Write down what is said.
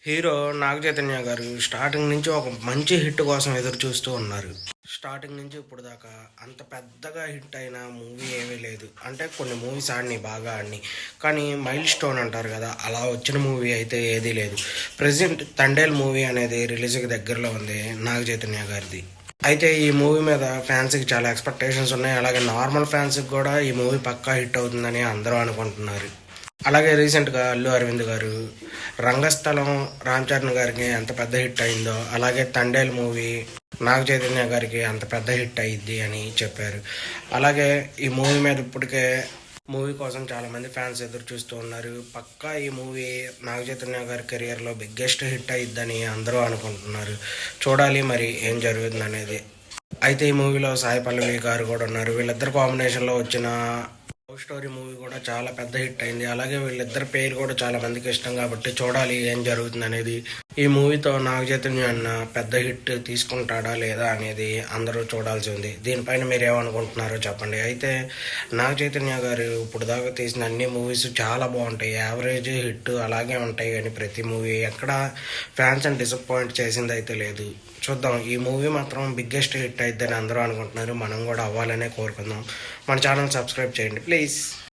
Hero Naga Chaitanya గారు starting నుంచి ఒక మంచి హిట్ కోసం ఎదురు చూస్తూ ఉన్నారు. స్టార్టింగ్ నుంచి ఇప్పుడు దాకా అంత పెద్దగా హిట్ అయిన మూవీ ఏమీ లేదు. అంటే కొన్ని మూవీస్ ఆడినాయి, బాగా ఆడినాయి, కానీ మైల్ స్టోన్ అంటారు కదా, అలా వచ్చిన మూవీ అయితే ఏదీ లేదు. ప్రజెంట్ తండేల్ మూవీ అనేది రిలీజ్కి దగ్గరలో ఉంది నాగ చైతన్య గారిది. అయితే ఈ మూవీ మీద ఫ్యాన్స్కి చాలా ఎక్స్పెక్టేషన్స్ ఉన్నాయి. అలాగే నార్మల్ ఫ్యాన్స్కి కూడా ఈ మూవీ పక్కా హిట్ అవుతుందని అందరూ అనుకుంటున్నారు. అలాగే రీసెంట్గా అల్లు అరవింద్ గారు రంగస్థలం రామ్ చరణ్ గారికి ఎంత పెద్ద హిట్ అయిందో, అలాగే తండేల్ మూవీ నాగ చైతన్య గారికి అంత పెద్ద హిట్ అయ్యిద్ది అని చెప్పారు. అలాగే ఈ మూవీ మీద ఇప్పటికే మూవీ కోసం చాలామంది ఫ్యాన్స్ ఎదురు చూస్తూ ఉన్నారు. పక్కా ఈ మూవీ నాగ చైతన్య గారి కెరియర్లో బిగ్గెస్ట్ హిట్ అయ్యిద్దని అందరూ అనుకుంటున్నారు. చూడాలి మరి ఏం జరుగుతుంది అనేది. అయితే ఈ మూవీలో సాయి పల్లవి గారు కూడా ఉన్నారు. వీళ్ళిద్దరు కాంబినేషన్లో వచ్చిన లవ్ స్టోరీ మూవీ కూడా చాలా పెద్ద హిట్ అయింది. అలాగే వీళ్ళిద్దరి పేరు కూడా చాలా మందికి ఇష్టం కాబట్టి చూడాలి ఏం జరుగుతుంది అనేది. ఈ మూవీతో నాగ చైతన్య అన్న పెద్ద హిట్ తీసుకుంటాడా లేదా అనేది అందరూ చూడాల్సి ఉంది. దీనిపైన మీరు ఏమనుకుంటున్నారో చెప్పండి. అయితే నాగ చైతన్య గారు ఇప్పుడు దాకా తీసిన అన్ని మూవీస్ చాలా బాగుంటాయి, యావరేజ్ హిట్ అలాగే ఉంటాయి, కానీ ప్రతి మూవీ ఎక్కడ ఫ్యాన్స్ని డిసప్పాయింట్ చేసింది అయితే లేదు. చూద్దాం, ఈ మూవీ మాత్రం బిగ్గెస్ట్ హిట్ అయిద్దని అందరూ అనుకుంటున్నారు. మనం కూడా అవ్వాలనే కోరుకుందాం. మన ఛానల్ సబ్స్క్రైబ్ చేయండి ప్లీజ్.